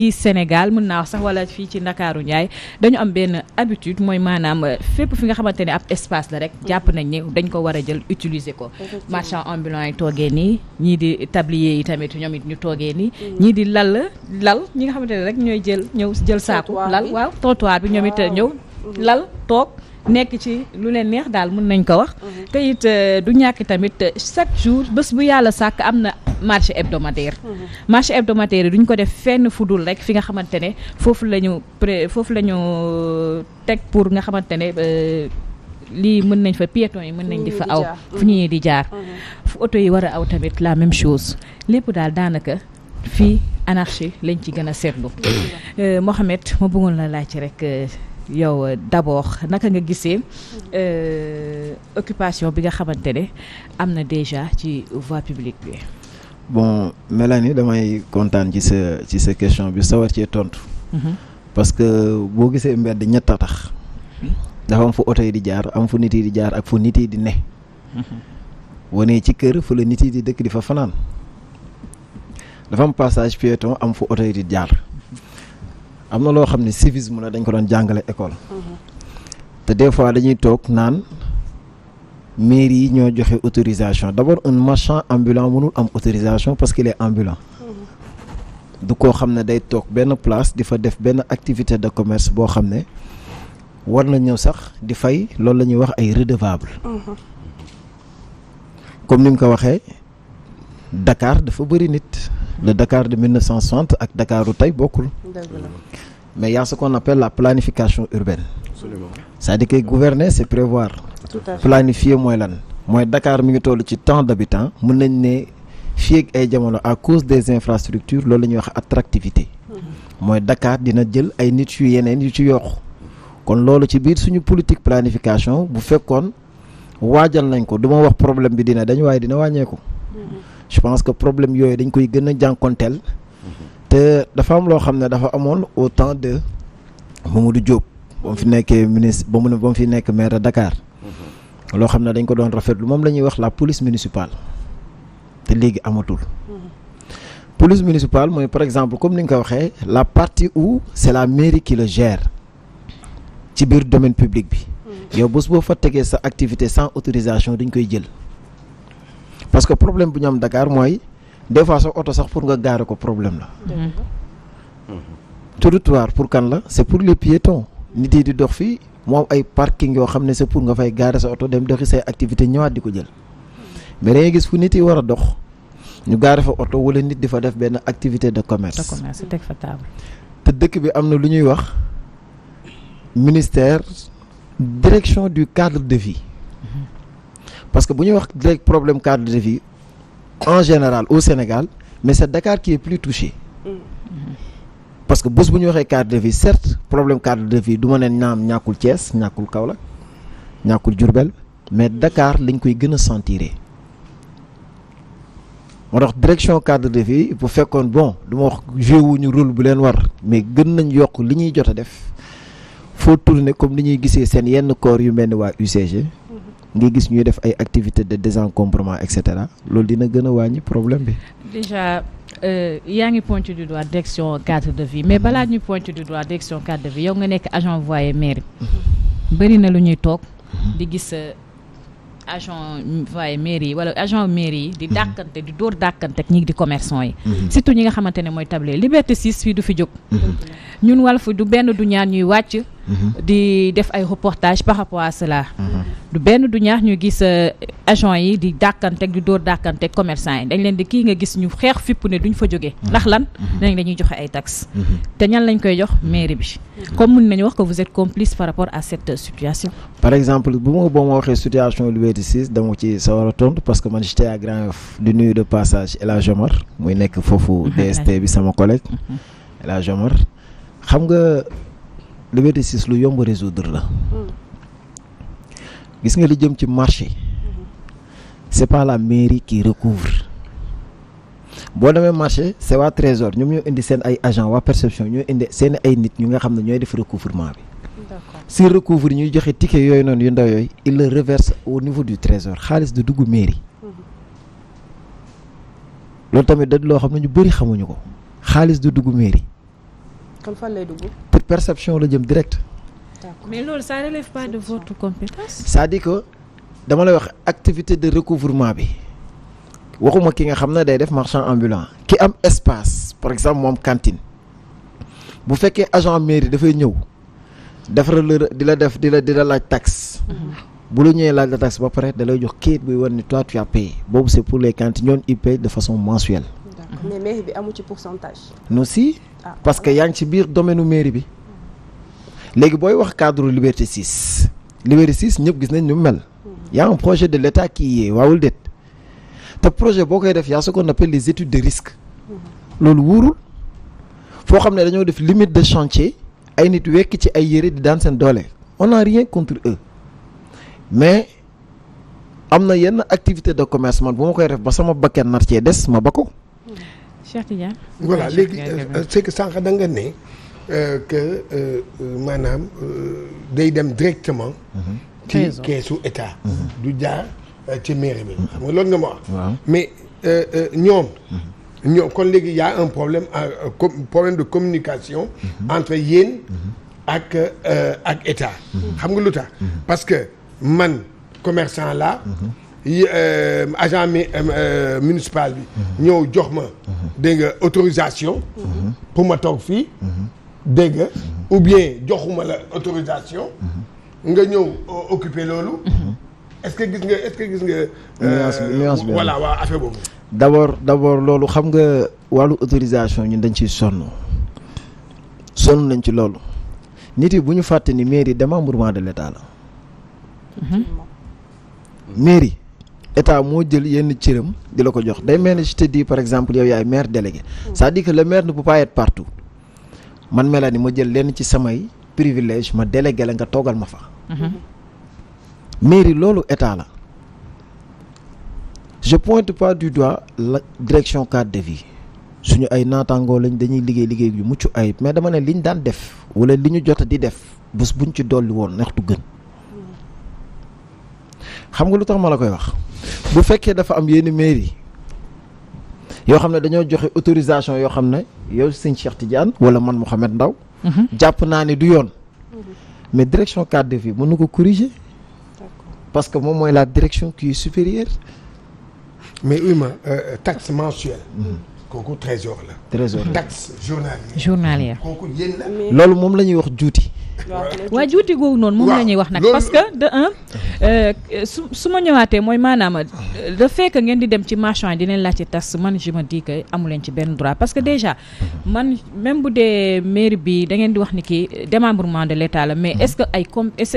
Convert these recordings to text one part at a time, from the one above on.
ci Sénégal mën naa wax sax wala fii ci Ndakaaru Njaay dañu am benn habitude mooy maanaam fépp fi nga xamante ne ab espace la rek jàpp nañ ne dañ ko war a jël utiliser ko marchand ambulant yi toogee nii ñii di tablier yi tamit ñoom it ñu toogee nii ñii di lal ñi nga xamante ne rek ñooy jël saaku lal waaw trottoir bi ñoom it ñëw lal toog nekk ci lu leen neex daal mën nañ ko wax te it du ñàkk tamit chaque jour bés bu yàlla sàkk am na marché hebdomadaire marché hebdomadaire yi duñ ko def fenn fudul rek fi nga xamante ne foofu la ñu teg pour nga xamante ne lii mën nañ fa piétons yi mën nañ di fa aw fu ñuy di jaar fu oto yi war a aw tamit la même chose lépp daal daanaka fii anarchie lañ ci gën a seetlu Mohamed ma bëggoon la laaj rek yow d'abord naka nga gisee occupation bi nga xamante ne am na déjà ci voie publique bi. Bon Mélanie damay kontaan ci sa question bi sawar cee tontu. parce que boo gisee mbedd ñett a tax. dafa am fu oto yi di jaar am fu nit yi di jaar ak fu nit yi di ne. wane ci kër fu la nit yi di dëkk di fa fanaan. dafa am passage piéton am fu oto yi di jaar. am na loo xam ne civisme la dañ ko doon jàngale école. te des fois dañuy toog naan mairie yi ñoo joxe autorisation d'abord un marchand ambulant mënul am autorisation parce qu'il est ambulant. du koo xam ne day toog benn place di fa def benn activité de commerce boo xam ne war na ñëw sax di fay loolu la ñuy wax ay redevable. comme ni nga ko waxee Dakar dafa bëri nit. le Dakar de 1960 ak Dakaru tey bokkul. mais y a ce qu'on appelle la planification urbaine. Absolument. C'est-à-dire que gouverner c'est prévoir. Planifier mooy lan mooy Dakar mi ngi toll ci tant d'habitants mën nañ ne fii ak ay jamono à cause des infrastructures loolu la ñuy wax attractivité. mooy Dakar dina jël ay nit yu yeneen yu ci yokku. kon loolu ci biir suñu politique planification bu fekkoon waajal nañ ko du ma wax problème bi dina dañ waaye dina wàññeeku. je pense que problème yooyu dañ koy gën a jànkonteel. te dafa am loo xam ne dafa amoon au temps de Mamadou Diop ba mu fi nekkee ministre ba mu fi nekk maire de Dakar loo xam ne dañ ko doon rafetlu moom la ñuy wax la police municipale te léegi amatul. police municipale mooy par exemple comme ni nga ko waxee la partie où c'est la mairie qui le gère ci biir domaine public bi. yow bés boo fa tegee sa activité sans autorisation dañ koy jël parce que problème bu ñu am Dakar mooy. des fois sax oto sax pour nga garer ko problème la. trottoir pour kan la c'est pour les piétons nit yi di dox fii moo am ay parking yoo xam ne c'est pour nga fay garer sa oto dem doxi say activité ñëwaat di ko jël mais da ngay gis fu nit yi war a dox ñu garer fa oto wala nit di fa def benn activité de commerce. teg fa table. te dëkk bi am na lu ñuy wax ministère direction du cadre de vie. parce que bu ñuy wax problème cadre de vie. en général au Sénégal mais c'est Dakar qui est plus touché. parce que bés bu ñu waxee cadre de vie certes problème cadre de vie du ma ne naam ñàkkul Thiès ñàkkul Kaolack ñàkkul Diourbel mais Dakar lañ koy gën a sentir. moo tax direction cadre de vie bu fekkoon bon du ma wax joué wuñu rôle bu leen war mais gën nañ yokk li ñuy jot a def foo tourner comme ni ñuy gisee seen yenn corps yu mel ni waa UCG. nga gis ñuy def ay activités de désencombrement et cetera loolu dina gën a wàññi problème bi. déjà yaa ngi pointé du doigt direction cadre de vie mais balaa ñuy pointé du doigt direction cadre de vie yow nga nekk agent voyer mairie. bëri na lu ñuy toog di gis agent voyer mairie yi wala agent mairie yi di dàkkante di dóor dàkkante ak ñi di commerçant yi. surtout ñi nga xamante ne mooy tablier Liberté 6 fii du fi jóg. ñun Walf du benn du ñaar ñuy wàcc. di def ay reportage par rapport à cela. du benn du ñaar ñuy gis agent yi di dàkkanteeg di dóor dàkkanteeg commerçant yi dañ leen di kii nga gis ñu xeex fipp ne duñ fa jógee. ndax lan dañ dañuy joxe ay taxes. te ñan lañ koy jox mairie bi. comme mën nañu wax que vous êtes complice par rapport à cette situation. par exemple boo ma waxee situation Liberté 6 dama ci sawar a tontu parce que man j'étais à Grand Yoff di nuyu de passage El Hadj Omar muy nekk foofu DST bi sama collègue El Hadj Omar xam nga Liberté 6 lu yomb résoudre la. gis nga li jëm ci marché c'est pas la mairie qui recouvre boo demee marché c'est waa trésor ñoom ñoo indi seen ay agent waa perception ñoo indi seen ay nit ñu nga xam ne ñooy def recouvrement bi. si recouvre ñuy joxe ticket yooyu noonu yu ndaw yooyu il le reverse au niveau du trésor xaalis du dugg mairie. loolu tamit da loo xam ne ñu bëri xamuñu ko xaalis du dugg mairie kon fan lay dugg. pour perception la jëm direct. mais loolu ça relève pas de votre compétence. c'est-à-dire que dama lay wax activité de recouvrement bi waxuma ki nga xam ne day def marchand ambulant ki am espace par exemple moom cantine bu fekkee agent mairie dafay ñëw defaral la di la laaj taxe. bu la ñëwee laaj la taxe ba pare da lay jox kayit buy wan ni toi tu as payé boobu c'est pour les cantines ñoon ils payent de façon mensuelle. d'accord mais mairie bi amu ci pourcentage. non si parce que yaa ngi ci biir domaine mairie bi léegi booy wax cadre Liberté 6 Liberté 6 ñëpp gis nañ ñu mel. y a un projet de l'État qui y est waawul déet te projet boo koy def y a ce qu'on appelle les études de risque. loolu wóorul foo xam ne dañoo def limite de chantier ay nit wekk ci ay yére di daan seen doole on n'a rien contre eux mais am na yenn activité de commerce man bu ma koy def ba sama bakken nar cee des ma ba ko. Cheikh Tidiane. voilà léegi c'est que sànq da nga ne que maanaam day dem directement. ci keesu état. du jaar ci mairie bi. xam nga loolu nga ma wax. mais ñoom kon léegi y a un problème problème de communication. entre yéen ak état. xam nga lu tax parce que man commerçant là. agent municipal bi ñëw jox ma dégg nga autorisation pour ma toog fii dégg nga ou bien joxuma la autorisation nga ñëw occuper loolu est-ce que gis nga nuance bi voilà waa affaire boobu d'abord loolu xam nga wàllu autorisation ñun dañ ciy sonn nañ ci loolu nit yi bu ñu fàtte ni mairie démembrement de l'État la mairie état moo jël yenn cëram di la ko jox day mel ni je te dis par exemple yow yaay maire délégué c'est-à-dire que le maire ne peut pas être partout man Mélanie ma jël lenn ci samay privilège ma délégué la nga toogal ma fa mairie loolu état la je pointe pas du doigt la direction cadre de vie suñu ay naataangoo lañ dañuy liggéey yu mucc ayib mais dama ne liñ daan def wala li ñu jot di def bés buñ ci dolli woon nextu gën xam nga lu tax ma la koy wax bu fekkee dafa am yenn mairie yoo xam ne dañoo joxe autorisation yoo xam ne yow sëñ Cheikh Tidiane wala man Mouhamed Ndaw jàpp naa ne du yoon mais direction cadre de vie mën na ko corriger parce que moom mooy la direction qui est supérieure. mais oui ma taxe mensuelle kooku trésor la taxe journalière kooku yéen la loolu moom la ñuy wax juuti waa juuti googu noonu moom la ñuy wax nag parce que de un su ma ñëwaatee mooy maanaam le fait que ngeen di dem ci marchand yi di leen laajte taxe man je me dis que amu leen ci benn droit parce que déjà man même bu dee mairie bi da ngeen di wax ni kii démembrement de l'État la mais est-ce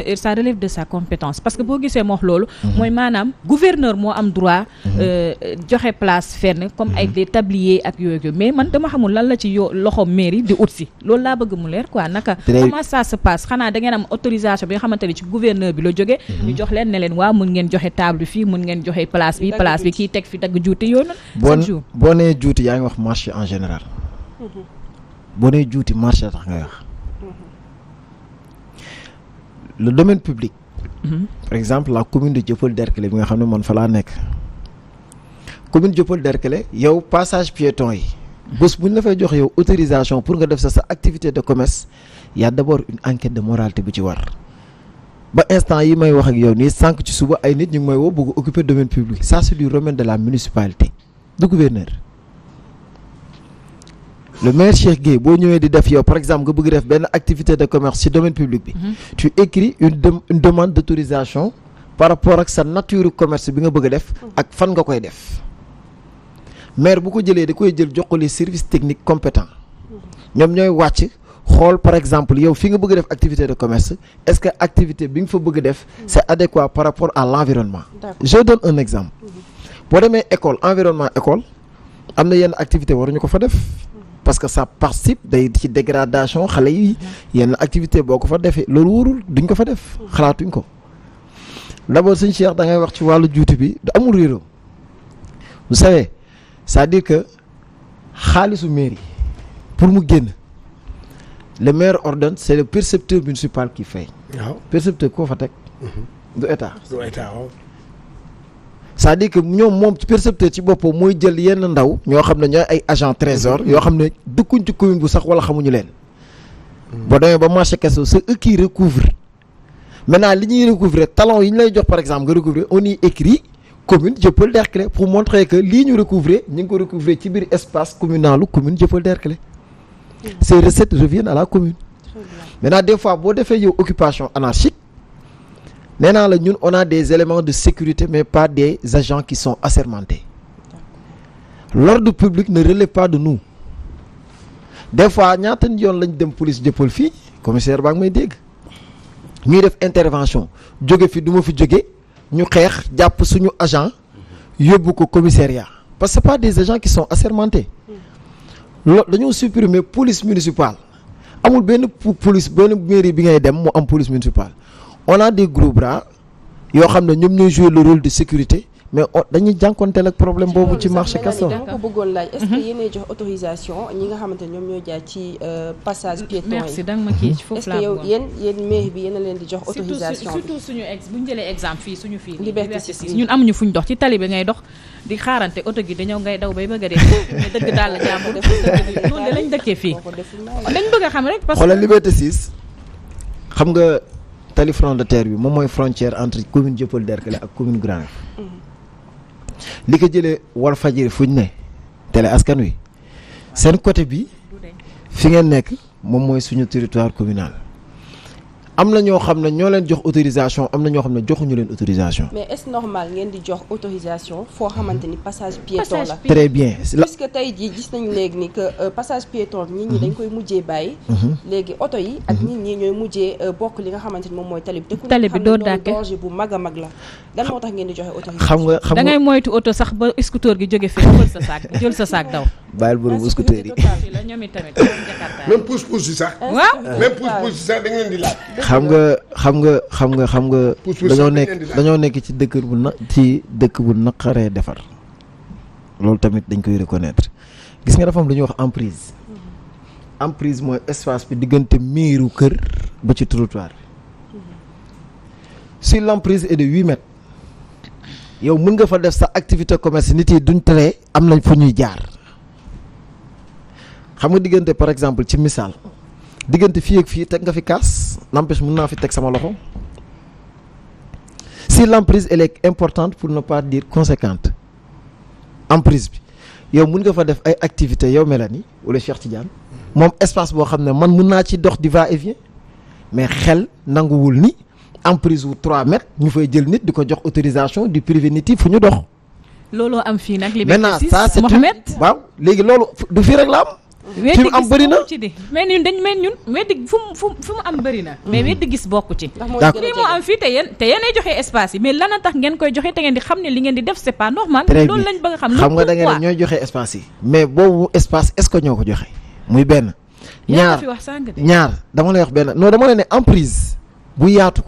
que ça relève de sa compétence parce que boo gisee ma wax loolu mooy maanaam gouverneur moo am droit joxe place fenn comme ay des tabliers ak yooyu mais man dama xamul lan la ci loxo mairie di ut si loolu laa bëgg mu leer quoi naka comment ça se passe xanaa da ngeen am autorisation bi nga xamante ni ci gouverneur bi la jógee ñu jox leen ne leen waaw mun ngeen joxe table fii mun ngeen joxe place bi kii teg fi dagg juuti yooyu noonu boo nee juuti yaa ngi wax marché en général boo nee juuti marché tax ngay wax le domaine public par exemple la commune de Dieuppeul-Derklé bi nga xam ne man fa laa nekk commune Dieuppeul-Derklé yow passage piéton yi bés bu ñu la fay jox yow autorisation pour nga def sa activité de commerce y a d'abord une enquête de moralité bu ci war ba instant yi may wax ak yow nii sànq ci suba ay nit ñu ngi may woo bëgg occuper domaine public ça c'est du domaine de la municipalité du gouverneur le maire Cheikh Gueye boo ñëwee di def yow par exemple nga bëgg def benn activité de commerce ci domaine public bi tu écris une demande d'autorisation par rapport ak sa nature commerce bi nga bëgg a def ak fan nga koy def maire bu ko jëlee da koy jël jox ko les services techniques compétents ñoom ñooy wàcc xool par exemple yow fi nga bëgg def activité de commerce est-ce que activité bi nga fa bëgg def c'est adéquat par rapport à l'environnement je donne un exemple boo demee école environnement école am na yenn activité waruñu ko fa def parce que ça participe day ci dégradation xale yi yenn activité boo ko fa defee loolu wóorul duñ ko fa def xalaatuñ ko d'abord sëñ Cheikh da ngay wax ci wàllu juuti bi du amul réeróo vous savez c'est-à-dire que xaalisu mairie pour mu génn le maire ordonne c'est le percepteur municipal qui fait. waaw percepteur koo fa teg. du état. waaw. c'est-à-dire que moom percepteur ci boppam mooy jël yenn ndaw ñoo xam ne ñooy ay agent trésor yoo xam ne dëkkuñ ci commune bu sax wala xamuñu leen boo demee ba marché Castor c'est eux qui recouvrent maintenant li ñuy recouvrer talon yi ñu lay jox par exemple nga recouvrer on y écrit commune Dieuppeul-Derklé pour montrer que lii ñu recouvrer ñu ngi ko recouvrer ci biir espace communalu commune Dieuppeul-Derklé. Ces recettes reviennent à la commune. Maintenant des fois boo defee yow occupation anarchique nee naa la ñun on a des éléments de sécurité mais pas des agents qui sont assermentés. L'ordre public ne relève pas de nous. Des fois ñaata yoon lañ dem police Dieuppeul fii commissaire baa ngi may dégg ñuy def intervention jóge fi du ma fi jóge ñu xeex jàpp suñu agent yóbbu ko commissariat parce que c'est pas des agents qui sont assermentés. loolu dañoo supprimer police municipale amul benn police benn mairie bi ngay dem mu am police municipale on a des gros bras yoo xam ne ñoom ñooy jouer le rôle de sécurité mais dañuy jànkonteel ak problème boobu ci marché Castor. dama ko bëggoon laaj est-ce que yéenay jox autorisation ñi nga xamante ne ñoom ñooy jaar ci passage piéton yi. merci danga ma kii foofu laa bëggoon. est-ce que yéen mairie bi yéen a leen di jox autorisation bi surtout suñu bu ñu jëlee exemple fii suñu fii Liberté 6 ñun amuñu fuñ dox ci tali bi ngay dox di xaarante oto gi dañoo ngay daw bay bëgg a dee mais dëgg daal la jàmbur noonu de lañ dëkkee fii dañ bëgg a xam rek parce que xoolal Liberté 6 xam nga tali front de terre bi moom mooy frontière entre commune Dieuppeul-Derklé ak commune Grand Yoff li ko jëlee Walfadjri fu ñu ne télé askan wi seen côté bi fi ngeen nekk moom mooy suñu territoire communal am na ñoo xam ne ñoo leen jox autorisation am na ñoo xam ne joxuñu leen autorisation. mais est-ce normal ngeen di jox autorisation foo xamante ni passage piéton la. très bien. puisque tey jii gis nañu léegi ni que passage piéton nit ñi dañ koy mujjee bàyyi. léegi oto yi ak nit ñi ñooy mujjee bokk li nga xamante ni moom mooy tali bi. te ku tali bi doo dàkke danger bu mag a mag la. lan moo tax ngeen di joxe autorisation. xam nga da ngay moytu oto sax ba scooter gi jóge fee jël sa saak daw. bàyyil borom scooter yi. même pousse-pousse yi sax. waaw même pousse-pousse yi sax da ngeen di laaj. xam nga dañoo nekk ci dëkk bu naqaree defar loolu tamit dañ koy reconnaître gis nga dafa am lu ñuy wax emprise mooy espace bi diggante miiru kër ba ci trottoir bi si l'emprise est de 8 mètres yow mën nga fa def sa activité commerce nit yi duñ tere am nañ fu ñuy jaar xam nga diggante par exemple ci misaal diggante fii ak fii teg nga fi kaas n'empêche mën naa fi teg sama loxo si l'emprise elle est importante pour ne pas dire conséquente emprise bi yow mën nga fa def ay activités yow Mélanie wala Cheikh Tidiane moom espace boo xam ne man mën naa ci dox di va et vient mais xel nanguwul ni emprise wu 3 mètres ñu fay jël nit di ko jox autorisation du privé nit yi fu ñu dox. looloo am fii nag. maintenant Liberté 6 ça c'est Mohamed waaw léegi loolu du fii rek la am. fi mu am bëri na mais ñun weddi fu mu am bëri na. mais weddi gis bokku ci. d'accord lii moo am fii te yéenay joxe espace yi mais lan a tax ngeen koy joxe te ngeen di xam ne li ngeen di def c'est pas normal. très bien loolu lañ bëgg a xam. xam nga da ngeen ñooy joxe espace yi. mais boobu espace est-ce que ñoo ko joxe. muy benn. ñaar dama lay wax benn non dama lay ne emprise bu yaatu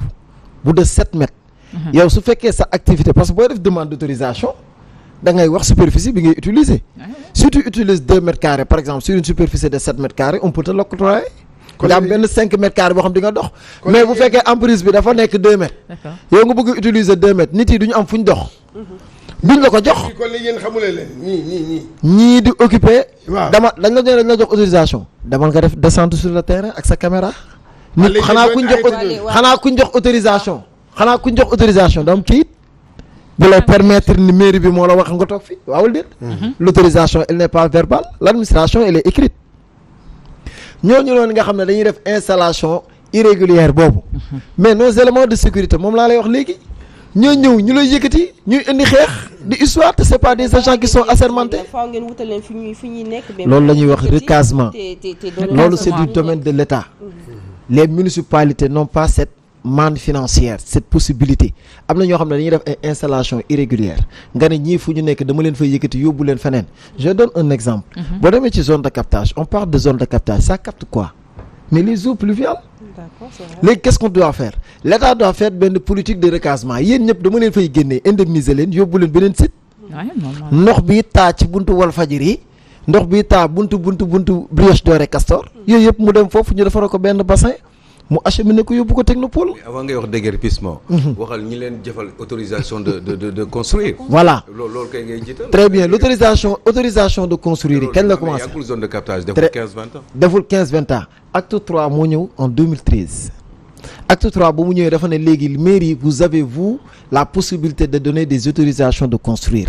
bu de 7 mètres. yow su fekkee sa activité parce que booy def demande d'autorisation da ngay wax superficie bi ngay utiliser. si tu utilises 2 mètres carrés par exemple sur une superficie de 7 mètres carrés on peut te l'octroyer. nga am benn 5 mètres carrés boo xam di nga dox. mais bu fekkee emprise bi dafa nekk 2 mètres. yow nga bëgg utiliser 2 mètres nit yi du ñu am fu ñu dox. duñ la ko jox. kon léegi yéen xamule leen ñii di occuper. waaw dañ la jox autorisation. demal nga def descente sur le terrain ak sa caméra. nit xanaa kuñ jox autorisation. xanaa kuñ jox autorisation da am kayit bu lay permettre ni mairie bi moo la wax nga toog fi waawul déet. L'autorisation elle n'est pas verbale l'administration elle est écrite. ñooñu noonu nga xam ne dañuy def installation irrégulière boobu. mais nos éléments de sécurité moom laa lay wax léegi. ñoo ñëw ñu lay yëkkati ñuy indi xeex di histoire te c'est pas des agents qui sont assermentés. faaw ngeen wutal leen fi ñuy nekk. loolu la ñuy wax recasement loolu c'est du domaine de l'État. Les municipalités n'ont pas cette manne financière cette possibilité am na ñoo xam ne dañuy def ay installation irrégulière nga ne ñii fu ñu nekk dama leen fay yëkkati yóbbu leen feneen. je donne un exemple. boo demee ci zone de captage on parle de zone de captage ça capte quoi mais les eaux pluviales. léegi qu'est-ce qu'on doit faire l'État doit faire benn politique de recasement yéen ñëpp dama leen fay génnee indemniser leen yóbbu leen beneen site. ndox bi taa ci buntu Walfadjri ndox bi taa buntu Brioche Dorée Castor yooyu yëpp mu dem foofu ñu defara ko benn bassin mu acheminé ko yóbbu ko technopole. avant ngay wax déguerpissement. waxal ñi leen jëfal autorisation de construire. voilà loolu kay ngay jiital. très bien l'autorisation de construire yi kañ la commencé. yàggul zone de captage deful 15-20 ans. deful 15-20 ans acte 3 moo ñëw en 2013 acte 3 ba mu ñëwee dafa ne léegi mairie vous avez vous la possibilité de donner des autorisations de construire.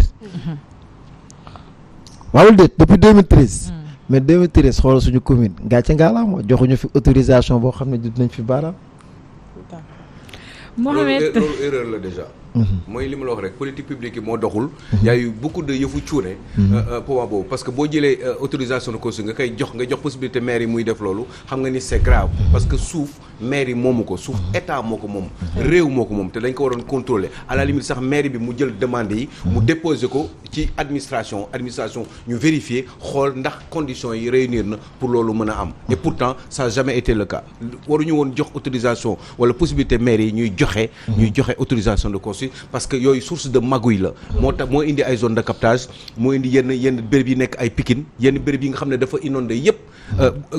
waawul déet depuis 2013. mais 2013 xoolal suñu commune gàcce ngaalaama joxuñu fi autorisation boo xam ne dinañ fi baaraam. Mohamed loolu erreur la déjà. mooy li ma la wax rek politique publique yi moo doxul. y a eu beaucoup de yëfu cuune. point boobu parce que boo jëlee autorisation de construire nga jox possibilité maire yi muy def loolu xam nga ni c'est grave. parce que suuf maire yi moomu ko suuf état moo ko moom. réew moo ko moom te dañ ko waroon contrôler à la limite sax maire bi mu jël demande yi. mu déposer ko ci administration ñu vérifier xool ndax conditions yi réunir na pour loolu mën a am. et pourtant ça n'a jamais été le cas waruñu woon jox autorisation wala possibilité maire yi ñuy joxe autorisation de construire. parce que yooyu source de magouille la moo tax moo indi ay zone de captage moo indi yenn béréb yi nekk ay Pikine yenn béréb yi nga xam ne dafa inondé yëpp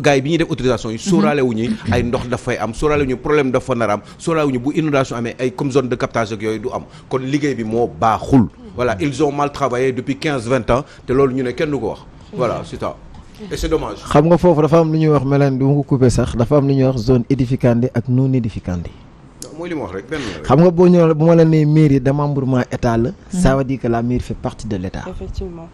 gars yi bi ñuy def autorisation yi sóoraale wu ñu ay ndox daf fay am sóoraale wu ñu problème dafa nar a am sóoraale wu ñu bu inondation amee ay comme zone de captage ak yooyu du am kon liggéey bi moo baaxul voilà ils ont mal travaillé depuis 15-20 ans te loolu ñu ne kenn du ko wax voilà c'est ça et c'est dommage. xam nga foofu dafa am lu ñuy wax meleen du ma ko coupé sax dafa am lu ñuy wax zone édificante ak non édificante. mooy li ma wax rek benn la. xam nga boo ñëwee bu ma la nee mairie démembrement état la. ça veut dire que la mairie fait partie de l'état. effectivement.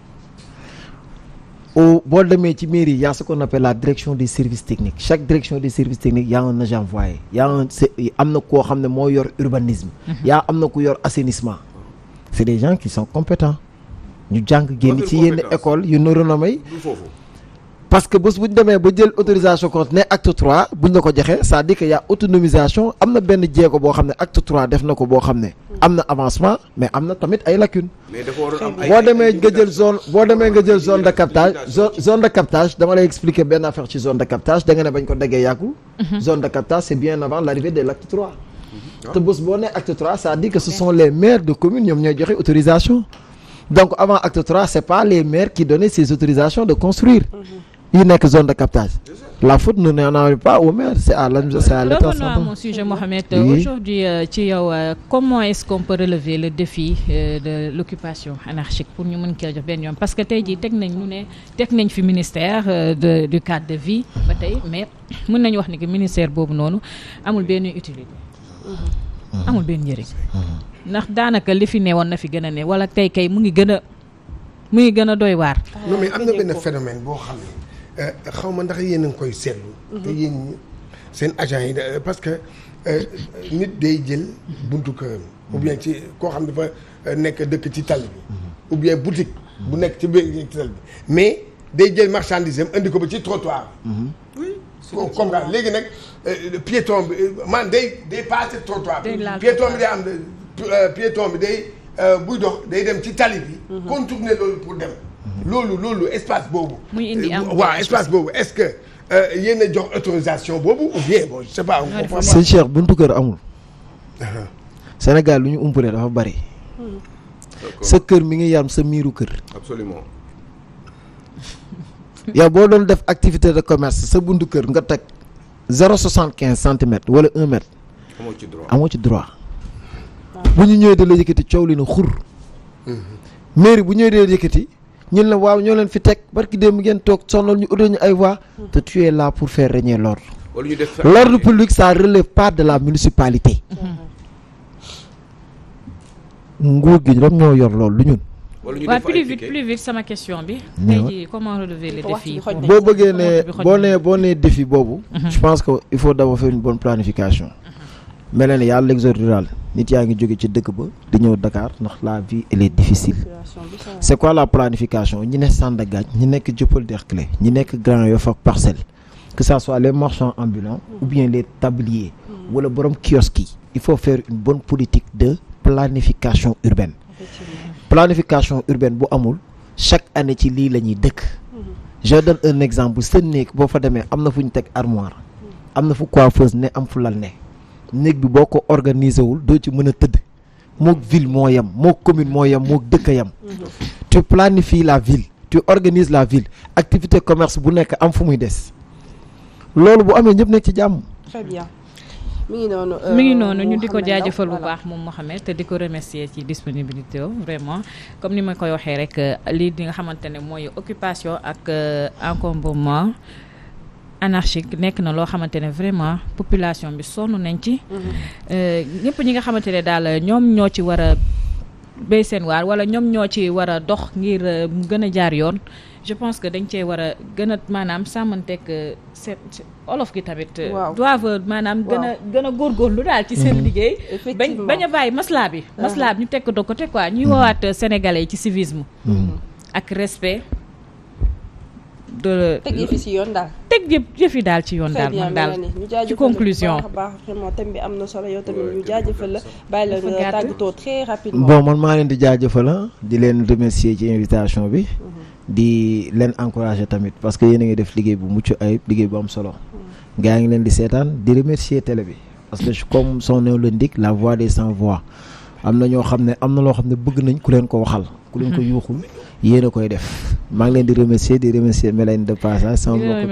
boo demee ci mairie y a ce qu'on appelle la direction des services techniques chaque direction des services techniques y a un agent voyer am na koo xam ne moo yor urbanisme. am na ku yor assainissement. c'est des gens qui sont compétents. ñu jàng génn ci yenn école yu ñu renommé. parce que bés bu ñu demee ba jël autorisation compte ne acte 3 buñ la ko joxee c'est-à-dire que y a autonomisation am na benn jéego boo xam ne acte 3 def na ko boo xam ne am na avancement mais am na tamit ay lacunes. boo demee nga jël zone de captage zone de captage dama lay expliquer benn affaire ci zone de captage da nga ne bañ ko déggee yàggul. zone de captage c'est bien avant l'arrivée de l'acte 3. te bés boo nee acte 3 c'est-à-dire que ce sont les maires de communes ñoom ñooy joxe autorisation donc avant acte 3 c'est pas les maires qui donnaient ces autorisations de construire. yi nekk zone de captage la faute ne n'en est pas au maire c'est à l'état. Revenons à mon sujet Mohamed. Aujourd'hui ci yow comment est-ce qu'on peut relever le défi de l'occupation anarchique pour ñu mën koo jox benn yoon parce que tey jii teg nañ fi ministère du cadre de vie ba tey mais mën nañu wax ni que ministère boobu noonu amul benn utilité. amul benn njëriñ. ndax daanaka li fi ne woon na fi gën a ne wala tey kay mu ngi gën a doy waar. non mais am na benn phénomène boo xam ne xaw ma ndax yéen a ngi koy seetlu. te yéen seen agent yi parce que nit day jël buntu këram. ou bien ci koo xam dafa nekk dëkk ci tali bi. ou bien boutique. bu nekk ci biir ci tali bi mais day jël marchandise am indi ko ba ci trottoir. oui comme ça léegi nag piéton bi man day passer trottoir bi. piéton bi day am piéton bi day buy dox day dem ci tali bi. contourner loolu pour dem. loolu espace boobu. muy indi am waaw espace boobu est-ce que yéen a jox autorisation boobu ou bien bon je sais pas. sëñ Cheikh buntu kër amul. Sénégal lu ñu umpale dafa bari. sa kër mi ngi yam sa miiru kër. absolument. yow boo doon def activité de commerce sa buntu kër nga teg 0,75 centimètres wala 1 mètre. amoo ci droit. bu ñu ñëwee da la yëkkati coow li na xur. mairie bu ñëwee da la yëkkati. ñun la waaw ñoo leen fi teg barki démb ngeen toog sonal ñu utal ñu ay voix te tu es là pour faire régner l'ordre. L'ordre public ça relève pas de la municipalité. nguur gi ñoom ñoo yor loolu lu ñun. waaw plus vite sama question bi. tey jii comment relever le défi. boo bëggee ne boo nee défi boobu. je pense que il faut d'abord faire une bonne planification. mel na ne yàlla l'exode rural nit yaa ngi jóge ci dëkk ba di ñëw Dakar ndax la vie elle est difficile. c'est quoi la planification ñi ne Sandaga ñi nekk Dieuppeul-Derklé ñi nekk Grand Yoff ak Parcelles que ça soit les marchands ambulants ou bien les tabliers wala borom kiosque yi il faut faire une bonne politique de planification urbaine. planification urbaine bu amul chaque année ci lii la ñuy dëkk. je donne un exemple seen néeg boo fa demee am na fu ñu teg armoire am na fu coiffeuse ne am fu lal ne. néeg bi boo ko organisé wul doo ci mën a tëdd mook ville moo yem mook commune moo yem mook dëkk yem. tu planifies la ville tu organises la ville activité commerce bu nekk am fu muy des loolu bu amee ñëpp nekk ci jàmm. très bien mi ngi noonu ñu di ko jaajëfal bu baax moom Mohamed te di ko remercier ci disponibilité vraiment comme ni ma koy waxee rek lii di nga xamante ne mooy occupation ak encombrement anarchique nekk na loo xamante ne vraiment population bi sonn nañ ci. ñëpp ñi nga xamante ne daal ñoom ñoo ci war a béy seen waar wala ñoom ñoo ci war a dox ngir mu gën a jaar yoon. je pense que dañ cee war a gën a maanaam sàmmanteeg seen olof gi tamit. doivent maanaam gën a góorgóorlu daal ci seen liggéey. bañ a bàyyi maslaa bi. maslaa bi ñu teg ko de côté quoi ñuy woowaat sénégalais yi ci civisme. ak respect. teg yëfi ci yoon daal. teg yëfi daal ci yoon daal man daal ci conclusion. baax vraiment thème bi am na solo yow tamit ñu jaajëfal la bàyyi la nga tàggatoo très rapidement. bon man maa leen di jaajëfal di leen remercier ci invitation bi. di leen encourager tamit parce que yéen a ngi def liggéey bu mucc ayib liggéey bu am solo. gaa ngi leen di seetaan di remercier télé bi parce que comme son nom l'indique la voix des sans voix am na ñoo xam ne am na loo xam ne bëgg nañ ku leen ko waxal. ku leen ko yuuxul yéen a koy def maa ngi leen di remercier Mélène de passage sama mbokk